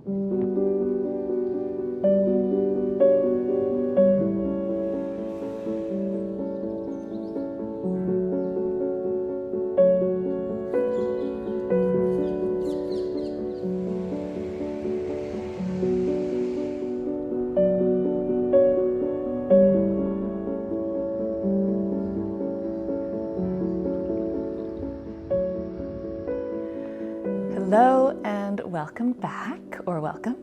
Hello and welcome back, or welcome.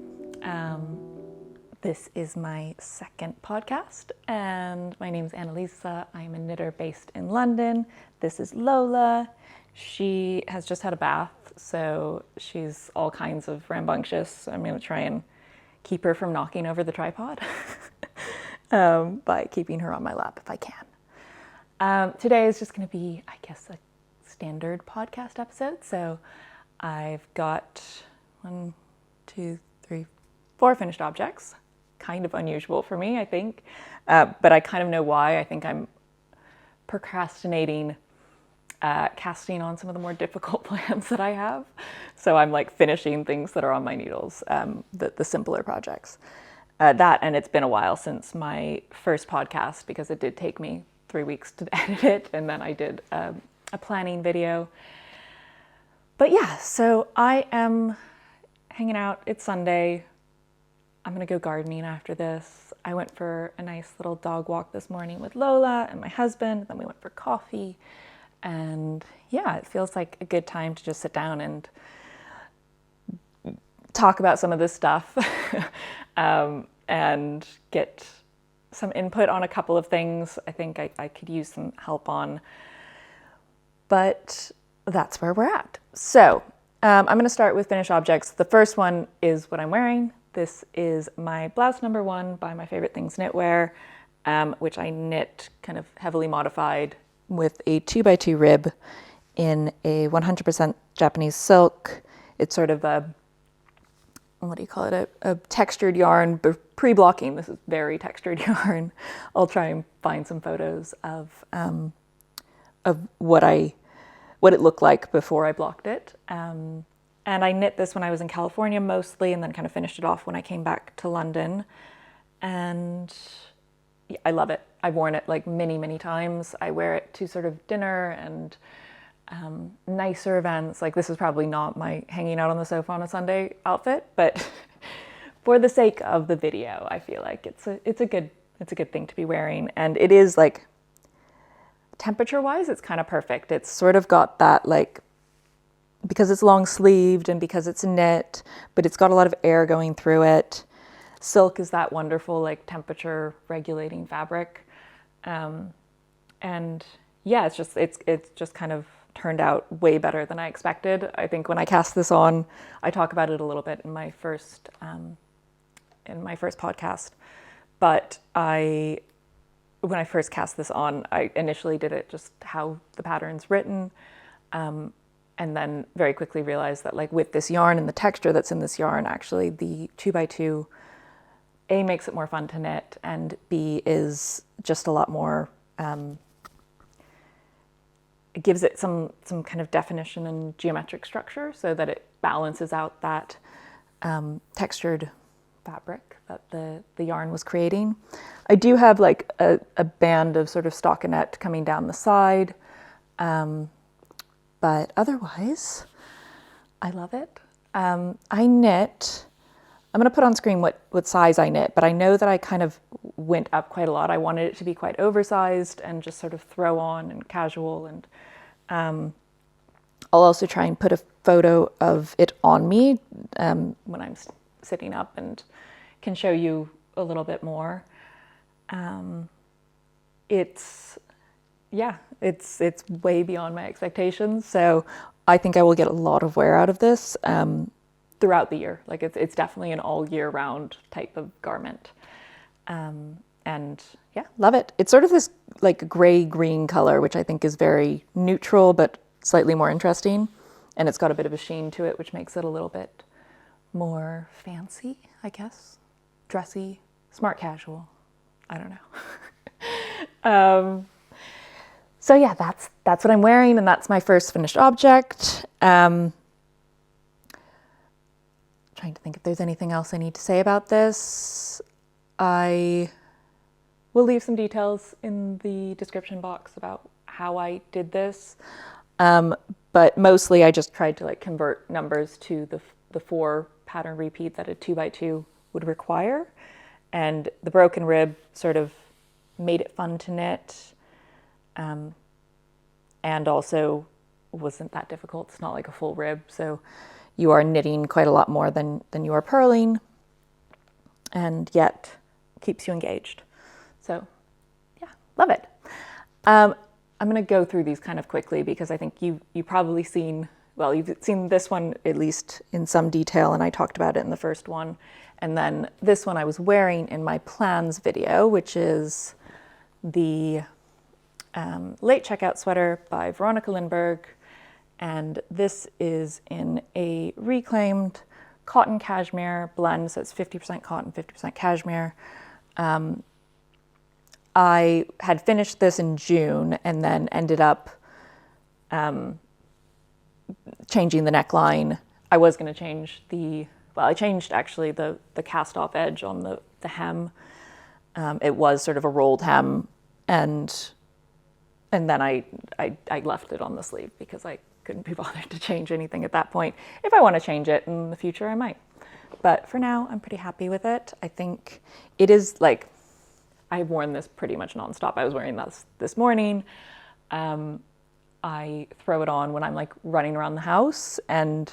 This is my second podcast, and my name is Annalisa. I'm a knitter based in London. This is Lola. She has just had a bath, so she's all kinds of rambunctious. I'm going to try and keep her from knocking over the tripod by keeping her on my lap if I can. Today is just going to be, I guess, a standard podcast episode. So I've got 1, 2, 3, 4 finished objects. Kind of unusual for me, I think. But I kind of know why. I think I'm procrastinating casting on some of the more difficult plans that I have. So I'm like finishing things that are on my needles, the simpler projects. That, and it's been a while since my first podcast because it did take me 3 weeks to edit it. And then I did a planning video. But yeah, so I am hanging out. It's Sunday. I'm going to go gardening after this. I went for a nice little dog walk this morning with Lola and my husband. Then we went for coffee. And yeah, it feels like a good time to just sit down and talk about some of this stuff and get some input on a couple of things I think I could use some help on. But that's where we're at. So I'm going to start with finished objects. The first one is what I'm wearing. This is my blouse number 1 by My Favorite Things Knitwear, which I knit kind of heavily modified with a 2x2 rib in a 100% Japanese silk. It's sort of a, what do you call it? A textured yarn, pre-blocking. This is very textured yarn. I'll try and find some photos of what it looked like before I blocked it. And I knit this when I was in California mostly, and then kind of finished it off when I came back to London. And yeah, I love it. I've worn it like many, many times. I wear it to sort of dinner and nicer events. Like this is probably not my hanging out on the sofa on a Sunday outfit, but for the sake of the video, I feel like it's a good thing to be wearing. And it is like, temperature-wise, it's kind of perfect. It's sort of got that like, because it's long sleeved and because it's knit, but it's got a lot of air going through it. Silk is that wonderful like temperature regulating fabric. And yeah, it's just kind of turned out way better than I expected. I think when I cast this on, I talk about it a little bit in my first podcast, but when I first cast this on, I initially did it just how the pattern's written, and then very quickly realized that like with this yarn and the texture that's in this yarn, actually the 2x2, A, makes it more fun to knit, and B, is just a lot more, it gives it some kind of definition and geometric structure so that it balances out that textured fabric that the yarn was creating. I do have like a band of sort of stockinette coming down the side, but otherwise I love it. I knit, I'm going to put on screen what size I knit, but I know that I kind of went up quite a lot. I wanted it to be quite oversized and just sort of throw on and casual, and I'll also try and put a photo of it on me when I'm sitting up and can show you a little bit more. It's way beyond my expectations. So I think I will get a lot of wear out of this throughout the year. Like it's definitely an all year round type of garment. And yeah, love it. It's sort of this like gray green color, which I think is very neutral, but slightly more interesting. And it's got a bit of a sheen to it, which makes it a little bit more fancy, I guess. Dressy, smart casual. I don't know. So yeah, that's what I'm wearing, and that's my first finished object. Trying trying to think if there's anything else I need to say about this. I will leave some details in the description box about how I did this. But mostly I just tried to like convert numbers to the 4 pattern repeat that a 2x2 would require. And the broken rib sort of made it fun to knit. And also wasn't that difficult. It's not like a full rib. So you are knitting quite a lot more than you are purling, and yet keeps you engaged. So yeah, love it. I'm going to go through these kind of quickly because I think you've probably seen, well, you've seen this one at least in some detail, and I talked about it in the first one. And then this one I was wearing in my plans video, which is the late checkout sweater by Veronica Lindberg. And this is in a reclaimed cotton cashmere blend, so it's 50% cotton, 50% cashmere. I had finished this in June and then ended up changing the neckline. I was going to change I changed actually the cast off edge on the hem. It was sort of a rolled hem, and then I left it on the sleeve because I couldn't be bothered to change anything at that point. If I want to change it in the future, I might. But for now, I'm pretty happy with it. I think it is like, I've worn this pretty much nonstop. I was wearing this morning. I throw it on when I'm like running around the house, and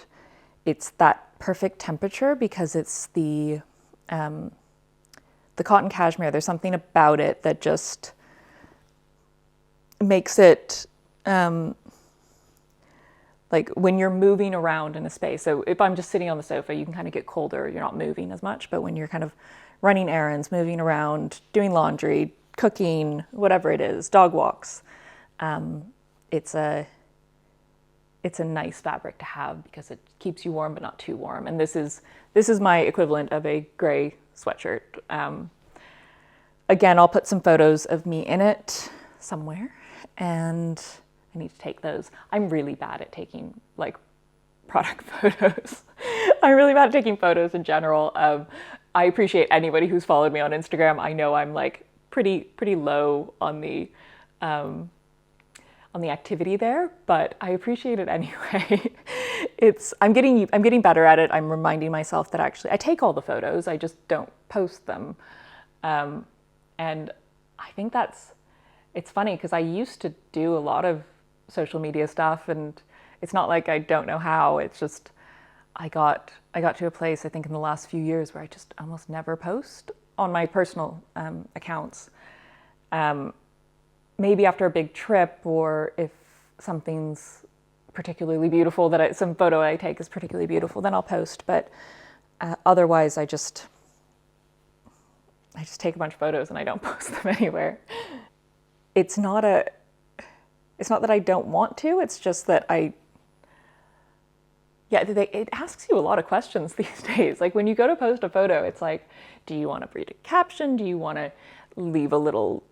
it's that perfect temperature because it's the cotton cashmere. There's something about it that just makes it like when you're moving around in a space. So if I'm just sitting on the sofa, you can kind of get colder. You're not moving as much. But when you're kind of running errands, moving around, doing laundry, cooking, whatever it is, dog walks, it's a nice fabric to have because it keeps you warm but not too warm. And this is my equivalent of a gray sweatshirt. Again, I'll put some photos of me in it somewhere, and I need to take those. I'm really bad at taking like product photos. I'm really bad at taking photos in general. I appreciate anybody who's followed me on Instagram. I know I'm like pretty low on the activity there, but I appreciate it anyway. I'm getting better at it. I'm reminding myself that actually I take all the photos, I just don't post them. And I think it's funny because I used to do a lot of social media stuff, and it's not like I don't know how. It's just I got to a place, I think, in the last few years where I just almost never post on my personal accounts. Maybe after a big trip, or if something's particularly beautiful, some photo I take is particularly beautiful, then I'll post. But otherwise, I just take a bunch of photos and I don't post them anywhere. It's not that I don't want to. It's just that it asks you a lot of questions these days. Like when you go to post a photo, it's like, do you want to read a caption? Do you want to leave a little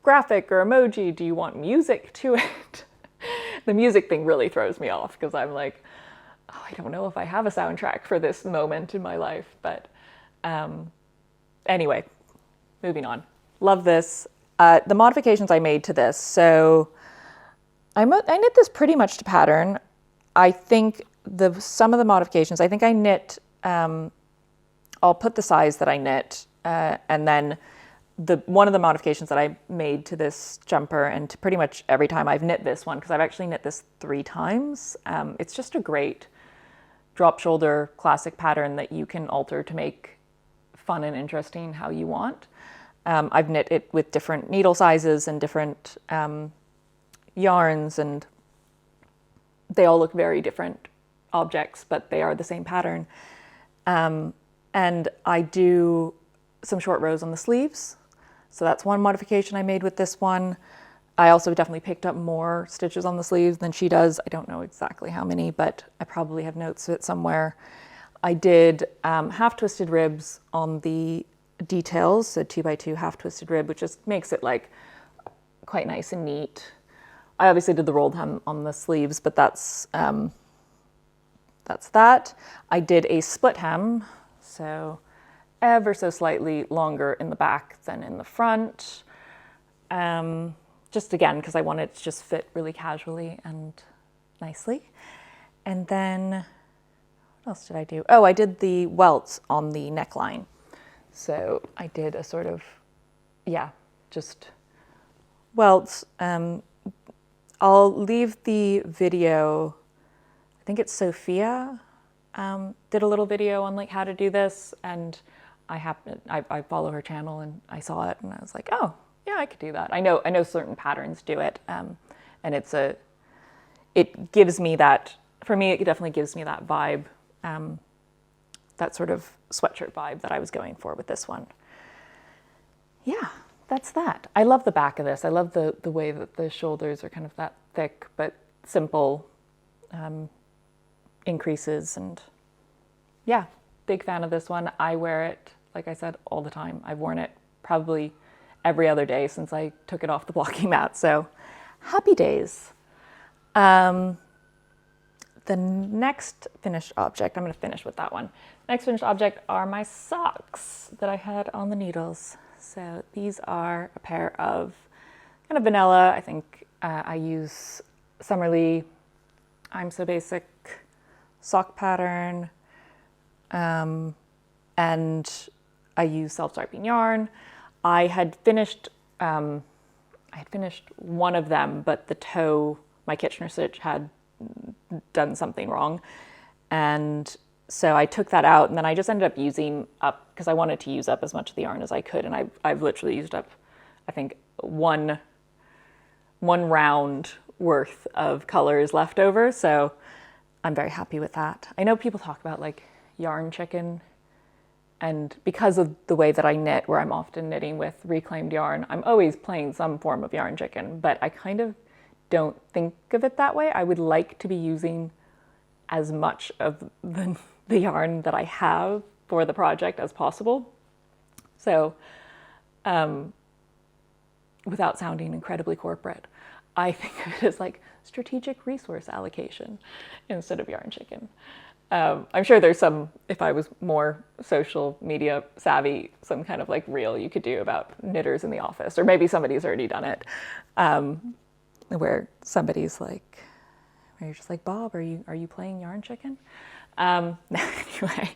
graphic or emoji? Do you want music to it? The music thing really throws me off because I'm like, oh, I don't know if I have a soundtrack for this moment in my life. But anyway, moving on. Love this. The modifications I made to this. So I knit this pretty much to pattern. I think some of the modifications, I think I knit, I'll put the size that I knit, and then one of the modifications that I made to this jumper, and to pretty much every time I've knit this one, because I've actually knit this 3 times. It's just a great drop shoulder classic pattern that you can alter to make fun and interesting how you want. I've knit it with different needle sizes and different yarns, and they all look very different objects, but they are the same pattern. And I do some short rows on the sleeves. So that's one modification I made with this one. I also definitely picked up more stitches on the sleeves than she does. I don't know exactly how many, but I probably have notes of it somewhere. I did half twisted ribs on the details, so 2x2 half twisted rib, which just makes it like quite nice and neat. I obviously did the rolled hem on the sleeves, but that's that's that. I did a split hem, so ever so slightly longer in the back than in the front. Just again, because I wanted it to just fit really casually and nicely. And then, what else did I do? Oh, I did the welts on the neckline. So I did a sort of, yeah, just welts. I'll leave the video, I think it's Sophia, did a little video on like how to do this, and I follow her channel and I saw it and I was like, oh yeah, I could do that. I know certain patterns do it, and it gives me that, for me it definitely gives me that vibe, that sort of sweatshirt vibe that I was going for with this one. Yeah, that's that. I love the back of this. I love the way that the shoulders are kind of that thick but simple increases, and yeah, big fan of this one. I wear it, like I said, all the time. I've worn it probably every other day since I took it off the blocking mat, so happy days. The next finished object, I'm going to finish with that one. Next finished object are my socks that I had on the needles. So these are a pair of kind of vanilla, I think I use Summerly I'm So Basic sock pattern, and I use self-striping yarn. I had finished one of them, but the toe, my Kitchener stitch had done something wrong, and so I took that out, and then I just ended up using up, because I wanted to use up as much of the yarn as I could, and I've literally used up, I think, one round worth of colors left over, so I'm very happy with that. I know people talk about like yarn chicken, and because of the way that I knit, where I'm often knitting with reclaimed yarn, I'm always playing some form of yarn chicken, but I kind of don't think of it that way. I would like to be using as much of the yarn that I have for the project as possible. So, without sounding incredibly corporate, I think of it as like strategic resource allocation instead of yarn chicken. I'm sure there's some, if I was more social media savvy, some kind of like reel you could do about knitters in the office, or maybe somebody's already done it, where somebody's like, where you're just like, Bob, are you playing yarn chicken? Anyway,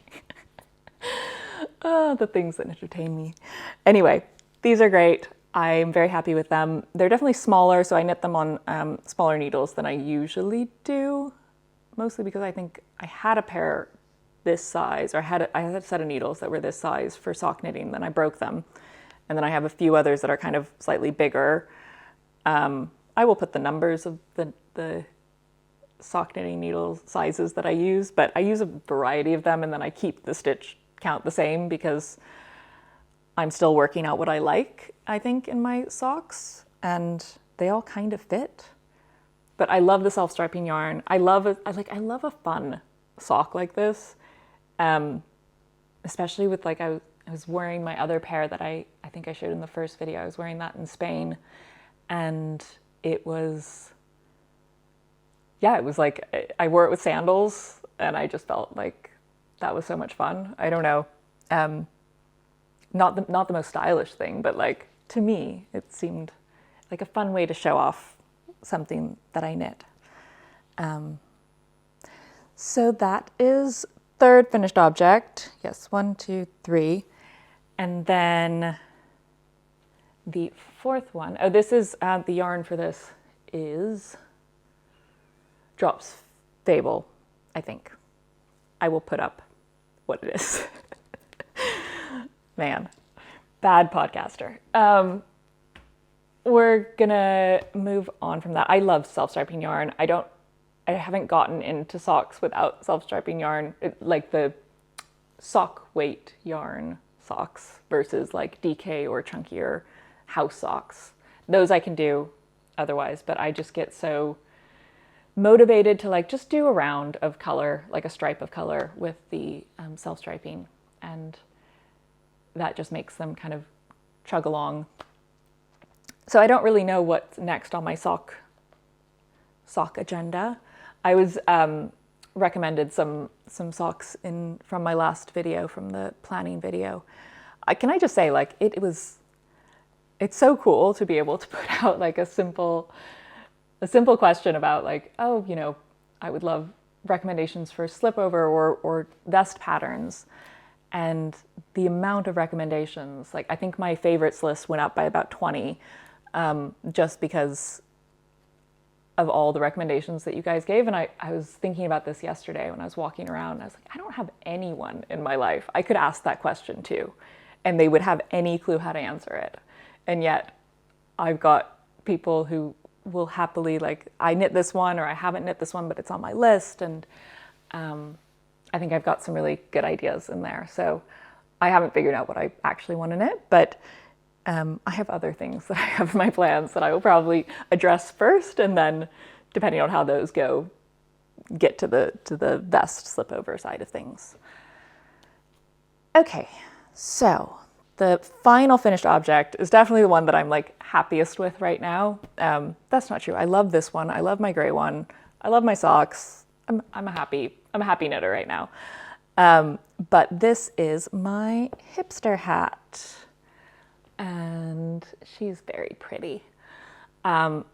the things that entertain me. Anyway, these are great. I'm very happy with them. They're definitely smaller, so I knit them on smaller needles than I usually do, mostly because I think I had a pair this size, or I had a set of needles that were this size for sock knitting, then I broke them. And then I have a few others that are kind of slightly bigger. I will put the numbers of the sock knitting needle sizes that I use, but I use a variety of them, and then I keep the stitch count the same because I'm still working out what I like, I think, in my socks, and they all kind of fit. But I love the self-striping yarn. I love a fun sock like this, especially with like I was wearing my other pair that I think I showed in the first video. I was wearing that in Spain, and it was like I wore it with sandals, and I just felt like that was so much fun. I don't know, not the most stylish thing, but like to me, it seemed like a fun way to show off something that I knit. So that is third finished object. Yes, 1, 2, 3. And then the fourth one, oh, this is, the yarn for this is Drops Fable, I think. I will put up what it is. Man, bad podcaster. We're gonna move on from that. I love self-striping yarn. I haven't gotten into socks without self-striping yarn, like the sock weight yarn socks versus like DK or chunkier house socks. Those I can do otherwise, but I just get so motivated to like just do a round of color, like a stripe of color with the self-striping, and that just makes them kind of chug along. So I don't really know what's next on my sock agenda. I was recommended some socks from my last video, from the planning video. Can I just say, like, it's so cool to be able to put out like a simple question about like, oh, you know, I would love recommendations for slipover or vest patterns. And the amount of recommendations, like I think my favorites list went up by about 20, just because of all the recommendations that you guys gave. And I was thinking about this yesterday when I was walking around, and I was like, I don't have anyone in my life I could ask that question to, and they would have any clue how to answer it. And yet I've got people who will happily, like, I knit this one, or I haven't knit this one, but it's on my list. And I think I've got some really good ideas in there. So I haven't figured out what I actually want to knit, but I have other things that I have in my plans that I will probably address first, and then, depending on how those go, get to the vest slipover side of things. Okay, so the final finished object is definitely the one that I'm like happiest with right now. That's not true. I love this one. I love my gray one. I love my socks. I'm a happy knitter right now. But this is my hipster hat, and she's very pretty.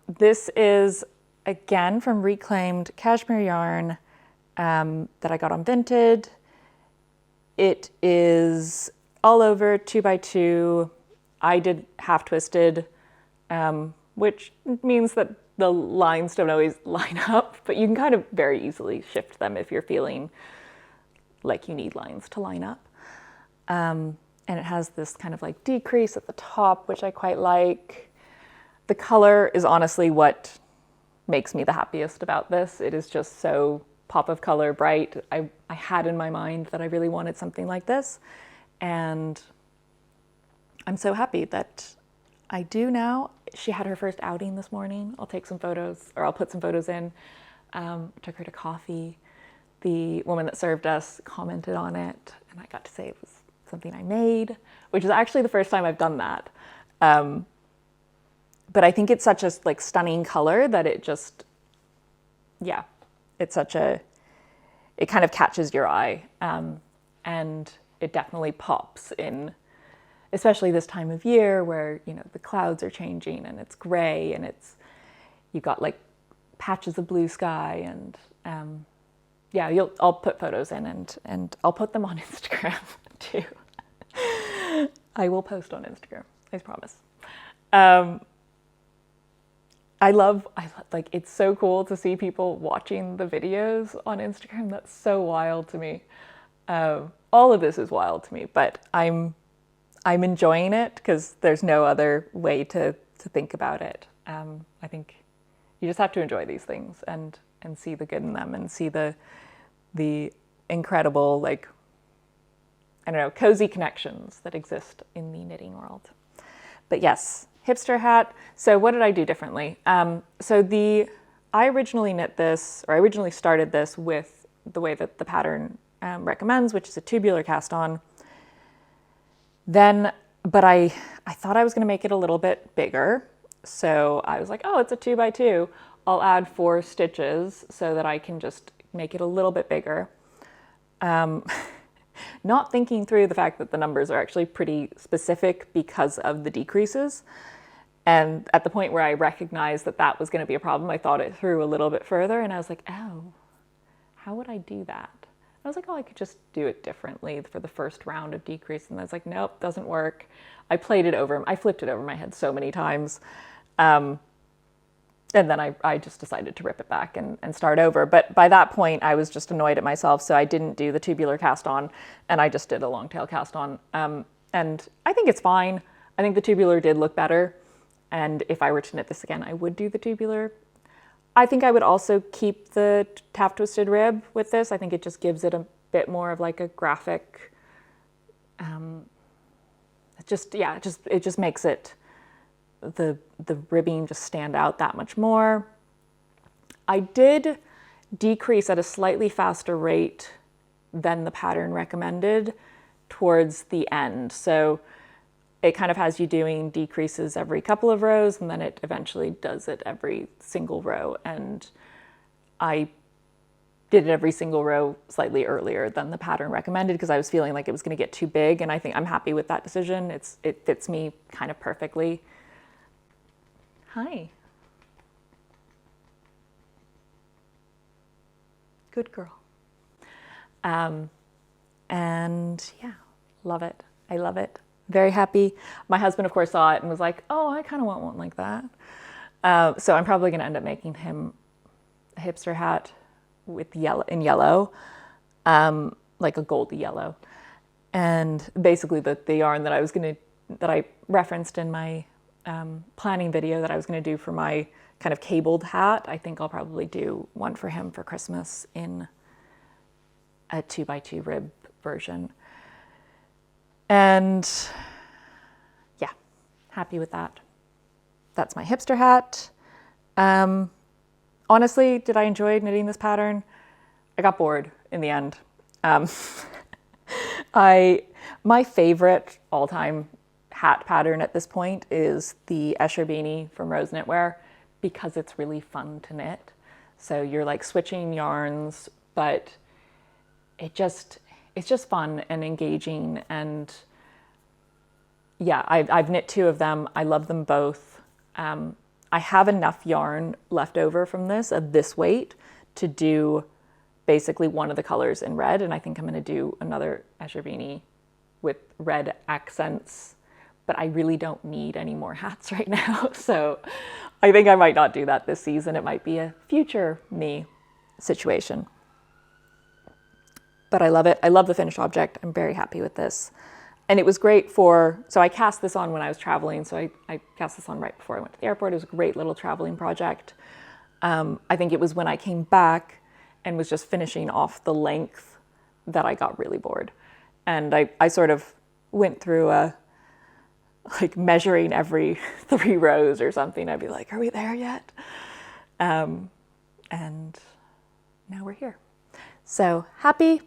This is, again, from reclaimed cashmere yarn that I got on Vinted. It is all over 2x2. I did half twisted, which means that the lines don't always line up, but you can kind of very easily shift them if you're feeling like you need lines to line up. And it has this kind of like decrease at the top, which I quite like. The color is honestly what makes me the happiest about this. It is just so pop of color, bright. I had in my mind that I really wanted something like this, and I'm so happy that I do now. She had her first outing this morning. I'll take some photos, or I'll put some photos in. Took her to coffee. The woman that served us commented on it, and I got to say it was something I made, which is actually the first time I've done that. But I think it's such a like stunning color that it just, yeah, it's such a, it kind of catches your eye, and it definitely pops in, especially this time of year where, you know, the clouds are changing and it's gray and it's, you got like patches of blue sky, and yeah, I'll put photos in, and I'll put them on Instagram too. I will post on Instagram, I promise. I love, like, it's so cool to see people watching the videos on Instagram. That's so wild to me. All of this is wild to me, but I'm enjoying it because there's no other way to think about it. I think you just have to enjoy these things and see the good in them, and see the incredible, like, I don't know, cozy connections that exist in the knitting world. But yes, hipster hat. So what did I do differently? I originally knit this, or I originally started this with the way that the pattern recommends, which is a tubular cast on. Then, but I thought I was gonna make it a little bit bigger. So I was like, oh, it's a 2x2. I'll add 4 stitches so that I can just make it a little bit bigger. Not thinking through the fact that the numbers are actually pretty specific because of the decreases. And at the point where I recognized that that was going to be a problem, I thought it through a little bit further, and I was like, oh, how would I do that? I was like, oh, I could just do it differently for the first round of decrease. And I was like, nope, doesn't work. I flipped it over my head so many times. And then I just decided to rip it back and start over. But by that point, I was just annoyed at myself, so I didn't do the tubular cast on, and I just did a long tail cast on. And I think it's fine. I think the tubular did look better, and if I were to knit this again, I would do the tubular. I think I would also keep the half twisted rib with this. I think it just gives it a bit more of like a graphic, it just makes it, the ribbing just stand out that much more. I did decrease at a slightly faster rate than the pattern recommended towards the end. So it kind of has you doing decreases every couple of rows, and then it eventually does it every single row. And I did every single row slightly earlier than the pattern recommended because I was feeling like it was going to get too big, and I think I'm happy with that decision. It fits me kind of perfectly. Hi. Good girl. And yeah, love it. I love it. Very happy. My husband, of course, saw it and was like, oh, I kind of want one like that. So I'm probably going to end up making him a hipster hat with yellow, like a goldy yellow. And basically the yarn that I referenced in my planning video that I was going to do for my kind of cabled hat, I think I'll probably do one for him for Christmas in a 2x2 rib version. And yeah, happy with that. That's my hipster hat. Honestly, did I enjoy knitting this pattern? I got bored in the end. My favorite all-time hat pattern at this point is the Escher beanie from Rose Knitwear because it's really fun to knit. So you're like switching yarns, but it's just fun and engaging. And yeah, I've knit 2 of them. I love them both. I have enough yarn left over from this of this weight to do basically one of the colors in red. And I think I'm going to do another Escher beanie with red accents, but I really don't need any more hats right now. So I think I might not do that this season. It might be a future me situation. But I love it. I love the finished object. I'm very happy with this. And it was great so I cast this on when I was traveling. So I cast this on right before I went to the airport. It was a great little traveling project. I think it was when I came back and was just finishing off the length that I got really bored. And I sort of went through like measuring every 3 rows or something. I'd be like, are we there yet? And now we're here. So happy.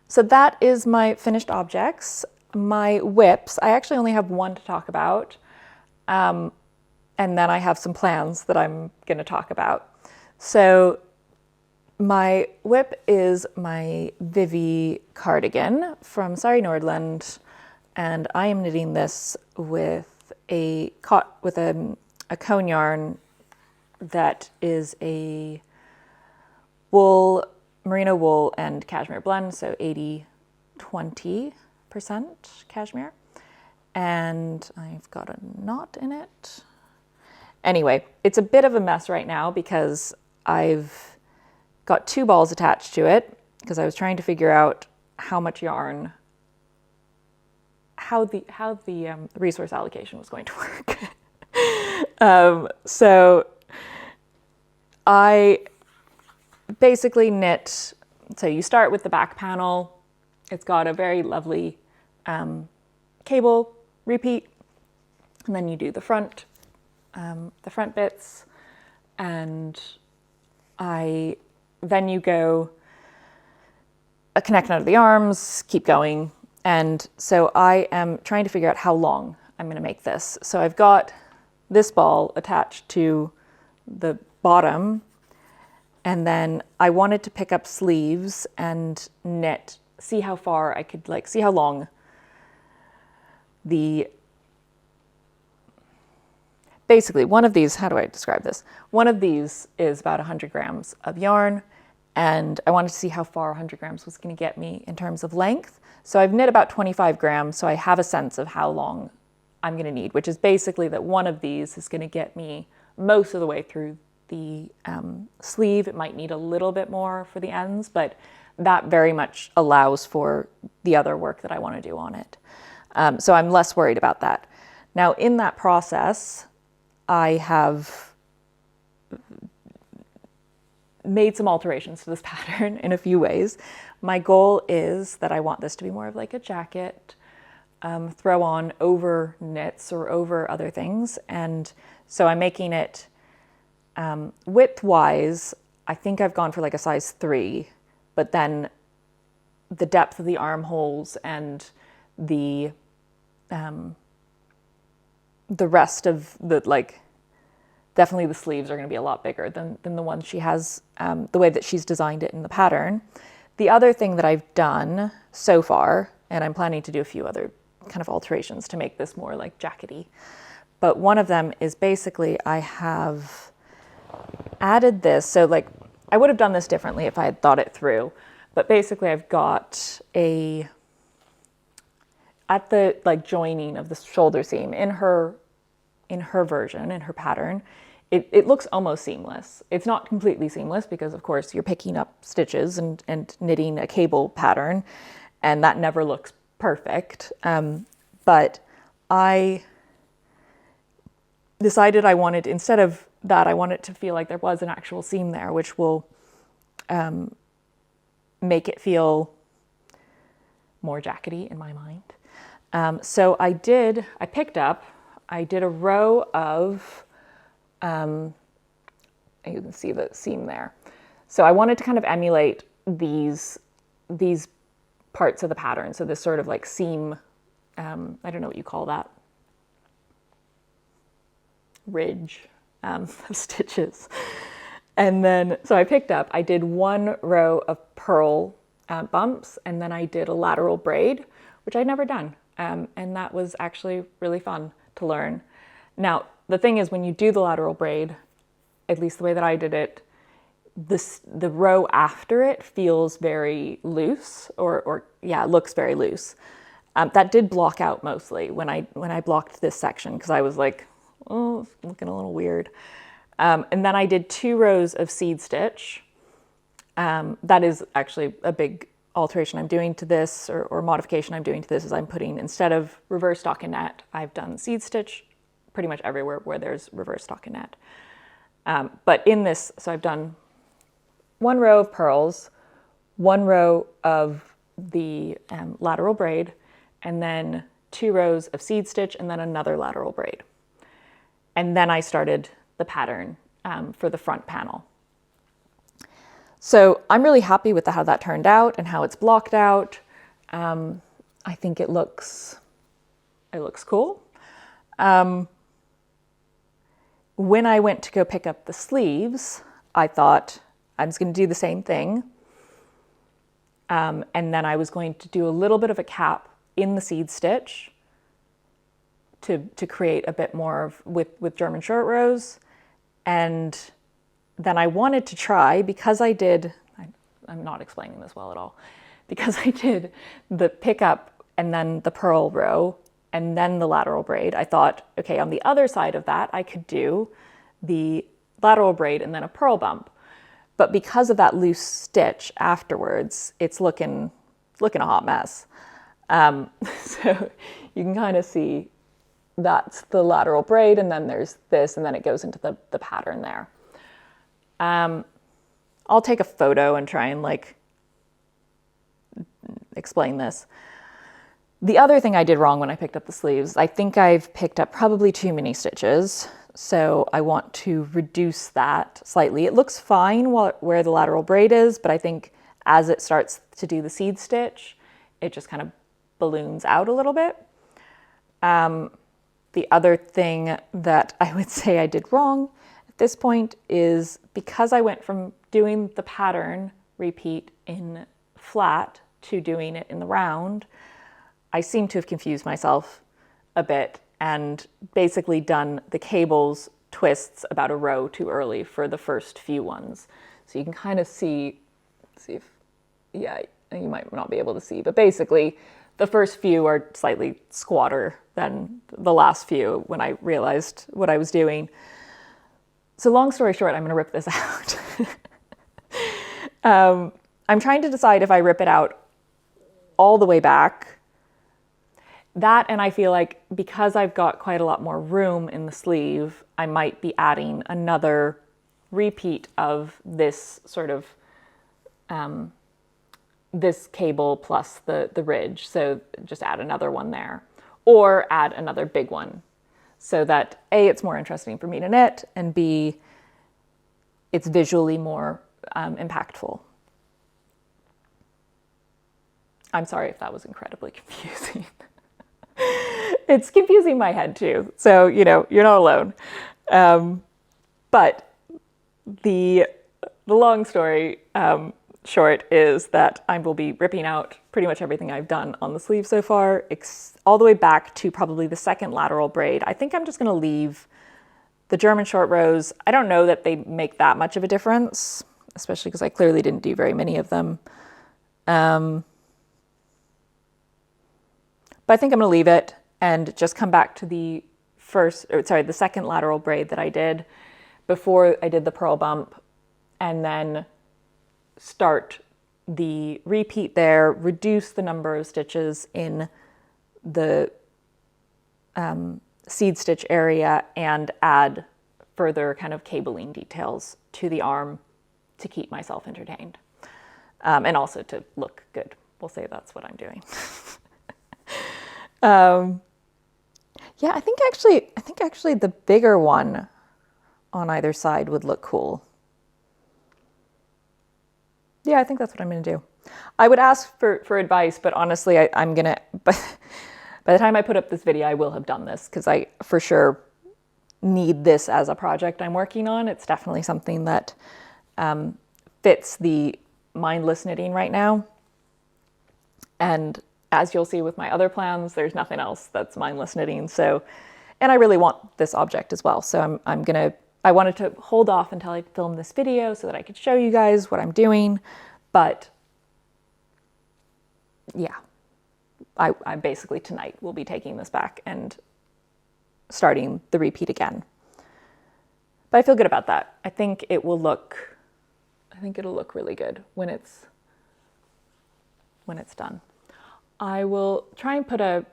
So that is my finished objects. My whips, I actually only have one to talk about. And then I have some plans that I'm going to talk about. So my whip is my Vivi cardigan from Sari Nordland. And I am knitting this with a cone yarn that is a merino wool and cashmere blend, so 80-20% cashmere. And I've got a knot in it. Anyway, it's a bit of a mess right now because I've got 2 balls attached to it because I was trying to figure out how much yarn, how the resource allocation was going to work. So I basically knit, so you start with the back panel. It's got a very lovely cable repeat, and then you do the front bits, and then you go connect under the arms, keep going. And so I am trying to figure out how long I'm going to make this. So I've got this ball attached to the bottom, and then I wanted to pick up sleeves and knit, see how far I could, like, see how long basically one of these, how do I describe this? One of these is about 100 grams of yarn, and I wanted to see how far 100 grams was going to get me in terms of length. So I've knit about 25 grams, so I have a sense of how long I'm going to need, which is basically that one of these is going to get me most of the way through the sleeve. It might need a little bit more for the ends, but that very much allows for the other work that I want to do on it. So I'm less worried about that. Now, in that process, I have made some alterations to this pattern in a few ways. My goal is that I want this to be more of like a jacket, throw on over knits or over other things. And so I'm making it width-wise, I think I've gone for like a size 3, but then the depth of the armholes and the rest of the, like, definitely the sleeves are going to be a lot bigger than the one she has, the way that she's designed it in the pattern. The other thing that I've done so far, and I'm planning to do a few other kind of alterations to make this more like jackety, but one of them is basically I have added this. So like I would have done this differently if I had thought it through, but basically I've got at the like joining of the shoulder seam in her version, in her pattern, it looks almost seamless. It's not completely seamless because of course you're picking up stitches and knitting a cable pattern, and that never looks perfect. But I decided I wanted, instead of that, I wanted to feel like there was an actual seam there, which will make it feel more jackety in my mind. So I did a row of, you can see the seam there. So I wanted to kind of emulate these parts of the pattern. So this sort of like seam, I don't know what you call that, ridge of stitches. And then, so I did one row of purl bumps, and then I did a lateral braid, which I'd never done. And that was actually really fun to learn. Now, the thing is, when you do the lateral braid, at least the way that I did it, the row after it feels very loose, or yeah, it looks very loose. That did block out mostly when I blocked this section, because I was like, oh, it's looking a little weird. And then I did 2 rows of seed stitch. That is actually a big alteration I'm doing to this, or modification I'm doing to this, is I'm putting, instead of reverse stockinette, I've done seed stitch pretty much everywhere where there's reverse stockinette. But in this, so I've done 1 row of purls, 1 row of the lateral braid, and then 2 rows of seed stitch, and then another lateral braid. And then I started the pattern for the front panel. So I'm really happy with how that turned out and how it's blocked out. I think it looks cool. When I went to go pick up the sleeves, I thought I was going to do the same thing. And then I was going to do a little bit of a cap in the seed stitch to create a bit more of with German short rows. And then I wanted to try, because I'm not explaining this well at all, because I did the pickup and then the purl row and then the lateral braid, I thought, okay, on the other side of that, I could do the lateral braid and then a purl bump. But because of that loose stitch afterwards, it's looking a hot mess. So you can kind of see that's the lateral braid, and then there's this, and then it goes into the pattern there. I'll take a photo and try and like explain this. The other thing I did wrong when I picked up the sleeves, I think I've picked up probably too many stitches. So I want to reduce that slightly. It looks fine where the lateral braid is, but I think as it starts to do the seed stitch, it just kind of balloons out a little bit. The other thing that I would say I did wrong at this point is, because I went from doing the pattern repeat in flat to doing it in the round, I seem to have confused myself a bit and basically done the cables twists about a row too early for the first few ones. So you can kind of see if, yeah, you might not be able to see, but basically the first few are slightly squatter than the last few when I realized what I was doing. So long story short, I'm going to rip this out. I'm trying to decide if I rip it out all the way back. That, and I feel like because I've got quite a lot more room in the sleeve, I might be adding another repeat of this sort of, this cable plus the ridge. So just add another one there, or add another big one, so that A, it's more interesting for me to knit, and B, it's visually more impactful. I'm sorry if that was incredibly confusing. It's confusing my head too. So, you know, you're not alone. But the long story short is that I will be ripping out pretty much everything I've done on the sleeve so far, all the way back to probably the second lateral braid. I think I'm just going to leave the German short rows. I don't know that they make that much of a difference, especially because I clearly didn't do very many of them. But I think I'm going to leave it and just come back to the second lateral braid that I did before I did the purl bump, and then start the repeat there, reduce the number of stitches in the seed stitch area, and add further kind of cabling details to the arm to keep myself entertained, and also to look good. We'll say that's what I'm doing. Yeah, I think actually the bigger one on either side would look cool. Yeah, I think that's what I'm going to do. I would ask for advice, but honestly, I'm going to, by the time I put up this video, I will have done this because I for sure need this as a project I'm working on. It's definitely something that fits the mindless knitting right now. And as you'll see with my other plans, there's nothing else that's mindless knitting. So, and I really want this object as well. So I wanted to hold off until I filmed this video so that I could show you guys what I'm doing. But yeah, I basically tonight will be taking this back and starting the repeat again. But I feel good about that. I think it'll look really good when it's done. I will try and put a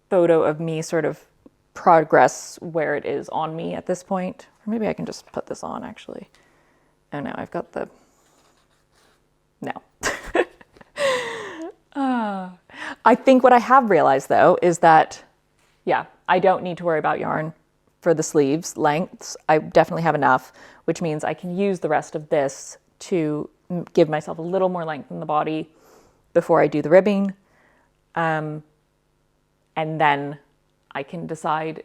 photo of me sort of progress where it is on me at this point. Or maybe I can just put this on actually. Oh no, I've got the, no. I think what I have realized though is that, yeah, I don't need to worry about yarn for the sleeves lengths. I definitely have enough, which means I can use the rest of this to give myself a little more length in the body before I do the ribbing. And then I can decide,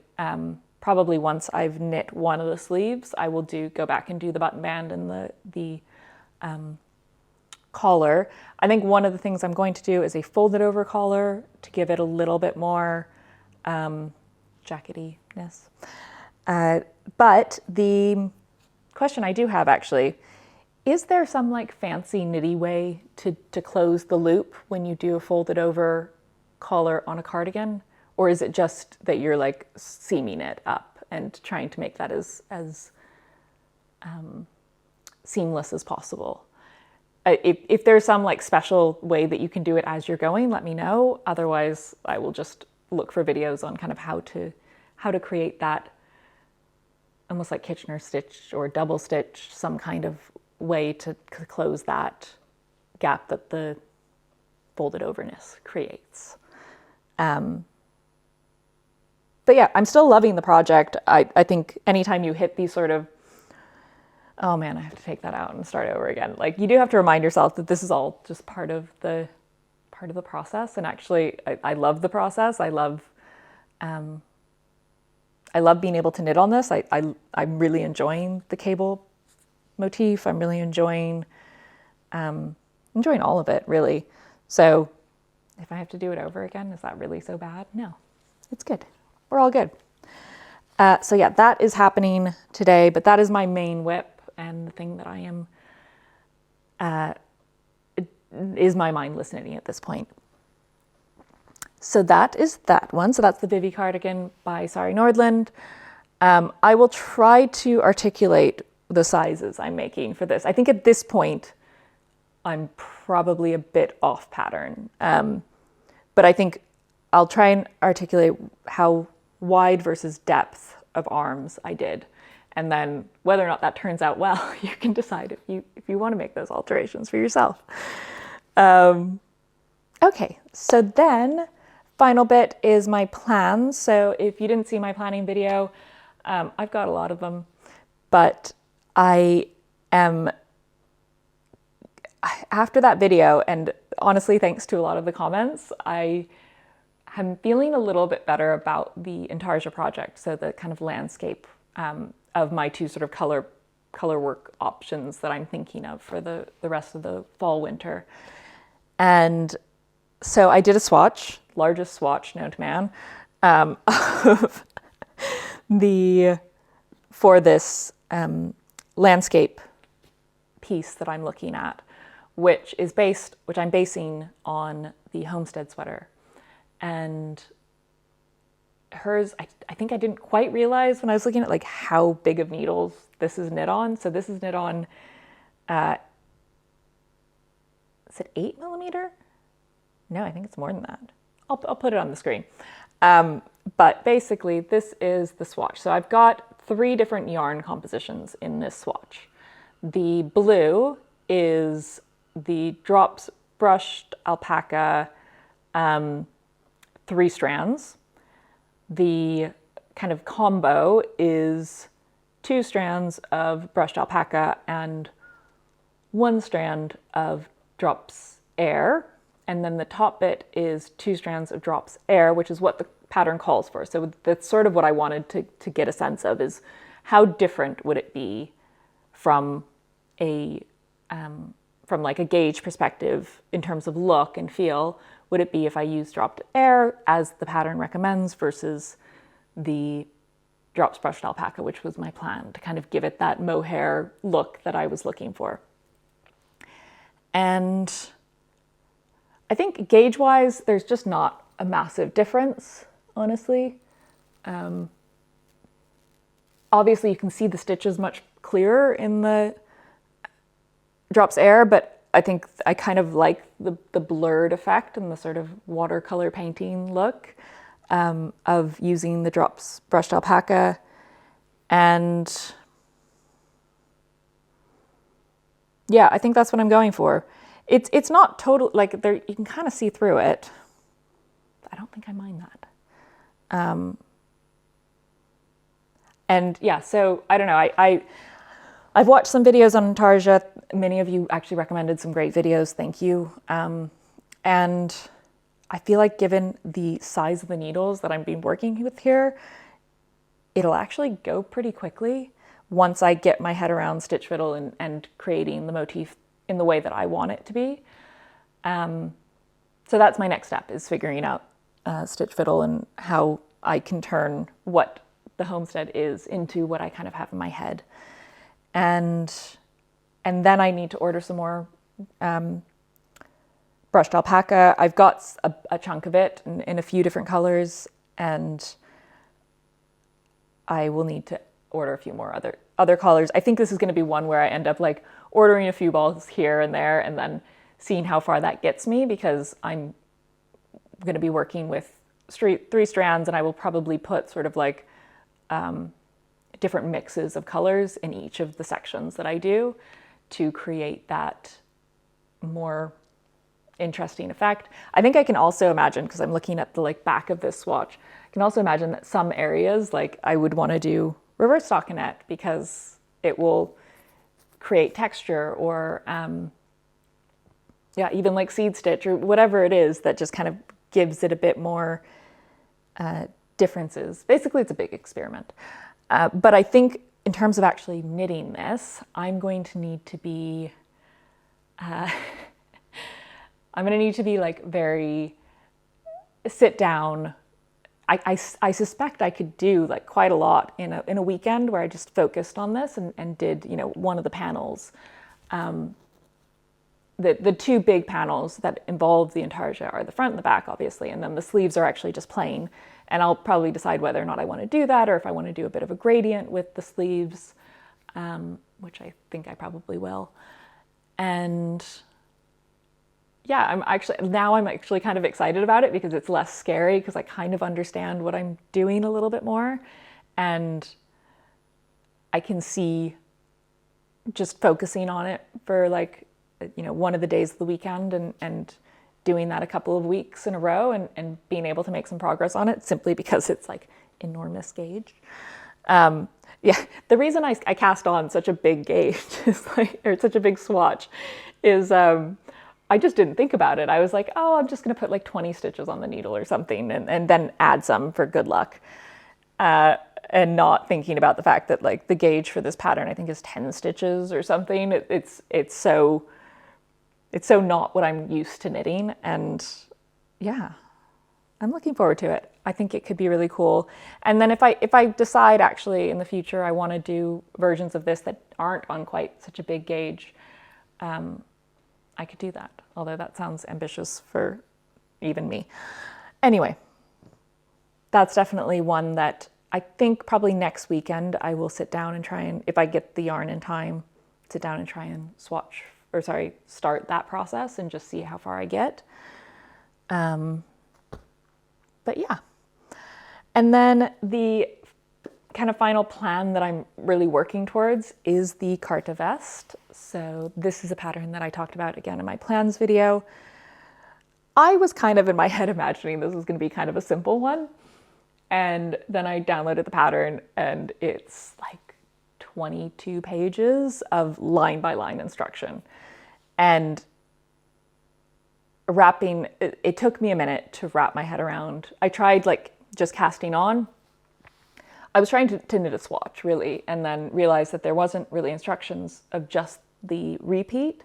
probably once I've knit one of the sleeves, I will go back and do the button band and the collar. I think one of the things I'm going to do is a folded over collar to give it a little bit more jackety-ness. But the question I do have actually, is there some like fancy knitty way to close the loop when you do a folded over collar on a cardigan? Or is it just that you're like seaming it up and trying to make that as seamless as possible? If there's some like special way that you can do it as you're going, let me know. Otherwise, I will just look for videos on kind of how to create that almost like Kitchener stitch or double stitch, some kind of way to close that gap that the folded overness creates. But yeah, I'm still loving the project. I think anytime you hit these sort of, oh man, I have to take that out and start over again. Like you do have to remind yourself that this is all just part of the process. And actually, I love the process. I love being able to knit on this. I'm really enjoying the cable motif. I'm really enjoying all of it, really. So if I have to do it over again, is that really so bad? No, it's good. We're all good. So yeah, that is happening today, but that is my main whip and the thing that I am, is my mindless knitting at this point. So that is that one. So that's the Vivi cardigan by Sari Nordland. I will try to articulate the sizes I'm making for this. I think at this point, I'm probably a bit off pattern. But I think I'll try and articulate how wide versus depth of arms I did. And then whether or not that turns out well, you can decide if you want to make those alterations for yourself. Okay, so then final bit is my plans. So if you didn't see my planning video, I've got a lot of them, but I am, after that video, and honestly, thanks to a lot of the comments, I am feeling a little bit better about the Intarsia project. So the kind of landscape of my two sort of color work options that I'm thinking of for the rest of the fall winter. And so I did a swatch, largest swatch known to man, of for this landscape piece that I'm looking at, which I'm basing on the homestead sweater. And hers, I think I didn't quite realize when I was looking at like how big of needles this is knit on. So this is knit on, is it 8mm? No, I think it's more than that. I'll put it on the screen. But basically this is the swatch. So I've got 3 different yarn compositions in this swatch. The blue is the drops brushed alpaca, 3 strands. The kind of combo is 2 strands of brushed alpaca and 1 strand of drops air. And then the top bit is 2 strands of drops air, which is what the pattern calls for. So that's sort of what I wanted to get a sense of, is how different would it be from like a gauge perspective in terms of look and feel. Would it be if I used dropped air as the pattern recommends versus the drops brushed alpaca, which was my plan, to kind of give it that mohair look that I was looking for. And I think gauge-wise, there's just not a massive difference, honestly. Obviously, you can see the stitches much clearer in the drops air, but I think I kind of like the blurred effect and the sort of watercolor painting look of using the drops brushed alpaca. And yeah, I think that's what I'm going for. It's not total, like there, you can kind of see through it. I don't think I mind that. And yeah, so I don't know, I've watched some videos on Intarsia. Many of you actually recommended some great videos, thank you. And I feel like given the size of the needles that I'm been working with here, it'll actually go pretty quickly once I get my head around stitch fiddle and creating the motif in the way that I want it to be. So that's my next step, is figuring out stitch fiddle and how I can turn what the homestead is into what I kind of have in my head. And then I need to order some more brushed alpaca. I've got a chunk of it in a few different colors, and I will need to order a few more other colors. I think this is going to be one where I end up like ordering a few balls here and there and then seeing how far that gets me, because I'm going to be working with 3 strands, and I will probably put sort of like different mixes of colors in each of the sections that I do to create that more interesting effect. I think I can also imagine, because I'm looking at the like back of this swatch, I can also imagine that some areas like I would want to do reverse stockinette, because it will create texture, or yeah, even like seed stitch or whatever it is that just kind of gives it a bit more differences. Basically, it's a big experiment. But I think in terms of actually knitting this, I'm going to need to be, I'm going to need to be like very sit down. I suspect I could do like quite a lot in a weekend where I just focused on this and did, you know, one of the panels. The 2 big panels that involve the intarsia are the front and the back, obviously, and then the sleeves are actually just plain. And I'll probably decide whether or not I want to do that, or if I want to do a bit of a gradient with the sleeves, which I think I probably will. And yeah, I'm actually kind of excited about it, because it's less scary, because I kind of understand what I'm doing a little bit more. And I can see just focusing on it for like, you know, one of the days of the weekend and doing that a couple of weeks in a row and being able to make some progress on it, simply because it's like enormous gauge. Yeah, the reason I cast on such a big gauge is like, or such a big swatch, is I just didn't think about it. I was like, oh, I'm just going to put like 20 stitches on the needle or something, and then add some for good luck. and not thinking about the fact that like the gauge for this pattern, I think, is 10 stitches or something. It's so not what I'm used to knitting. And yeah, I'm looking forward to it. I think it could be really cool. And then if I decide actually in the future I want to do versions of this that aren't on quite such a big gauge, I could do that. Although that sounds ambitious for even me. Anyway, that's definitely one that I think probably next weekend I will sit down and try and, if I get the yarn in time, sit down and try and start that process and just see how far I get. But yeah. And then the kind of final plan that I'm really working towards is the Carta vest. So this is a pattern that I talked about again in my plans video. I was kind of in my head imagining this was going to be kind of a simple one. And then I downloaded the pattern and it's like 22 pages of line by line instruction. And it took me a minute to wrap my head around. I tried like just casting on. I was trying to knit a swatch really, and then realized that there wasn't really instructions of just the repeat,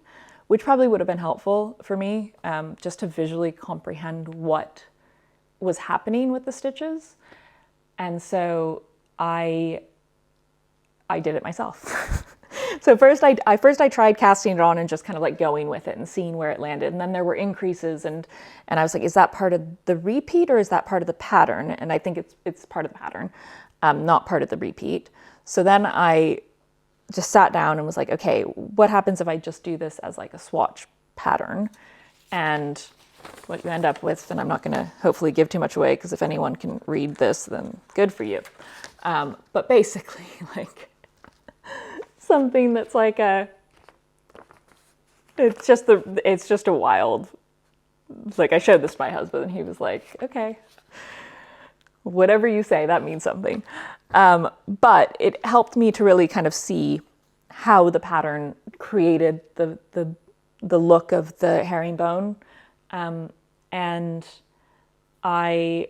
which probably would have been helpful for me, just to visually comprehend what was happening with the stitches. And so I did it myself. So first I tried casting it on and just kind of like going with it and seeing where it landed. And then there were increases and I was like, is that part of the repeat or is that part of the pattern? And I think it's part of the pattern, not part of the repeat. So then I just sat down and was like, okay, what happens if I just do this as like a swatch pattern? And what you end up with, and I'm not going to hopefully give too much away because if anyone can read this, then good for you. But basically like something that's like it's just a wild, like I showed this to my husband and he was like, okay, whatever you say, that means something. But it helped me to really kind of see how the pattern created the look of the herringbone. And I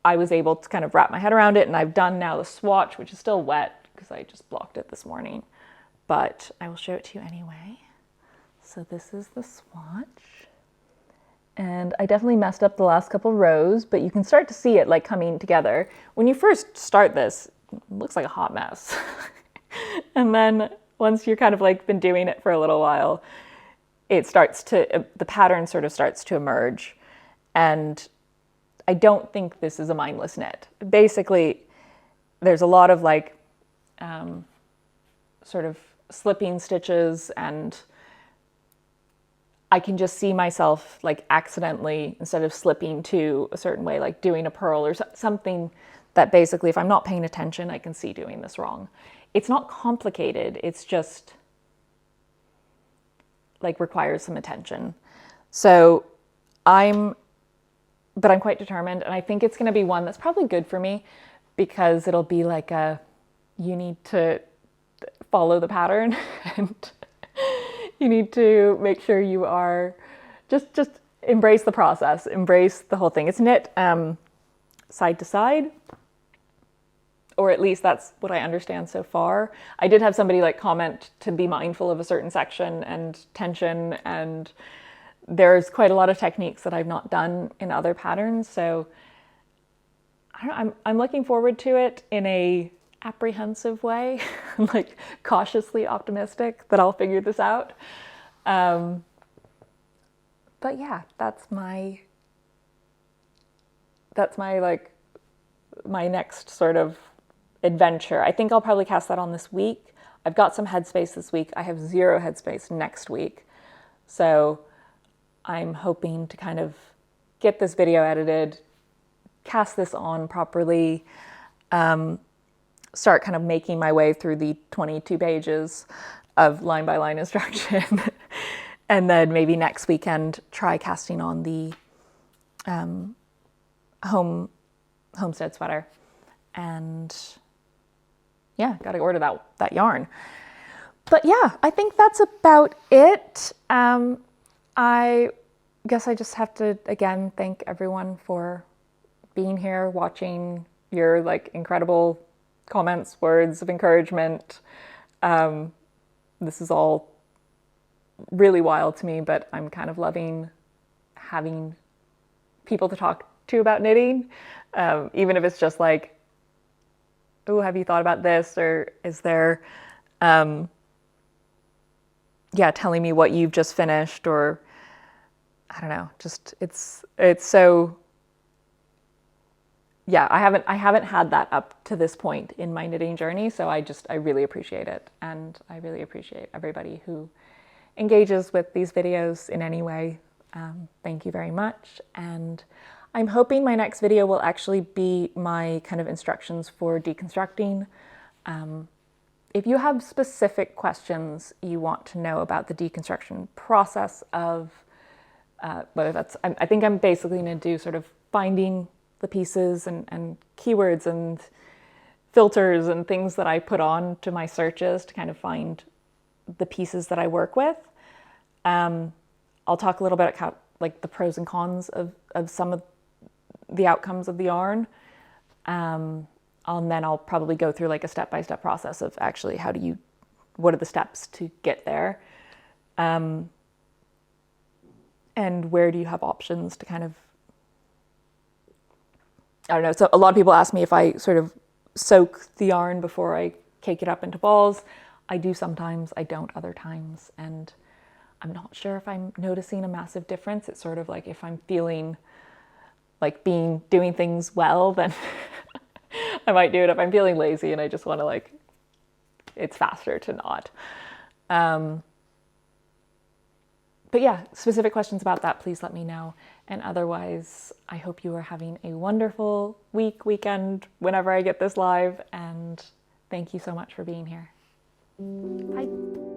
was able to kind of wrap my head around it, and I've done now the swatch, which is still wet because I just blocked it this morning, but I will show it to you anyway. So this is the swatch, and I definitely messed up the last couple rows, but you can start to see it like coming together. When you first start this, it looks like a hot mess. And then once you're kind of like been doing it for a little while, the pattern sort of starts to emerge. And I don't think this is a mindless knit. Basically, there's a lot of like sort of slipping stitches, and I can just see myself like accidentally, instead of slipping to a certain way, like doing a purl or something that basically, if I'm not paying attention, I can see doing this wrong. It's not complicated. It's just like requires some attention. So I'm quite determined, and I think it's going to be one that's probably good for me because it'll be like you need to follow the pattern and you need to make sure you are just embrace the process, embrace the whole thing. It's knit side to side, or at least that's what I understand so far. I did have somebody like comment to be mindful of a certain section and tension, and there's quite a lot of techniques that I've not done in other patterns. So I'm looking forward to it in a apprehensive way, like cautiously optimistic that I'll figure this out. But yeah, that's my like my next sort of adventure. I think I'll probably cast that on this week. I've got some headspace this week. I have zero headspace next week. So I'm hoping to kind of get this video edited, cast this on properly, start kind of making my way through the 22 pages of line by line instruction. And then maybe next weekend, try casting on the homestead sweater. And yeah, got to order that yarn. But yeah, I think that's about it. I guess I just have to, again, thank everyone for being here, watching, your like incredible comments, words of encouragement. This is all really wild to me, but I'm kind of loving having people to talk to about knitting, even if it's just like, oh, have you thought about this? Or is there, yeah, telling me what you've just finished, or I don't know, just it's so, yeah, I haven't had that up to this point in my knitting journey. So I really appreciate it. And I really appreciate everybody who engages with these videos in any way. Thank you very much. And I'm hoping my next video will actually be my kind of instructions for deconstructing. If you have specific questions you want to know about the deconstruction process of, whether that's, I think I'm basically going to do sort of finding the pieces and keywords and filters and things that I put on to my searches to kind of find the pieces that I work with. I'll talk a little bit about like the pros and cons of some of the outcomes of the yarn. And then I'll probably go through like a step-by-step process of actually what are the steps to get there? And where do you have options to kind of, I don't know. So a lot of people ask me if I sort of soak the yarn before I cake it up into balls. I do sometimes, I don't other times. And I'm not sure if I'm noticing a massive difference. It's sort of like if I'm feeling like doing things well, then I might do it. If I'm feeling lazy and I just want to like, it's faster to not. But yeah, specific questions about that, please let me know. And otherwise, I hope you are having a wonderful weekend, whenever I get this live. And thank you so much for being here. Bye.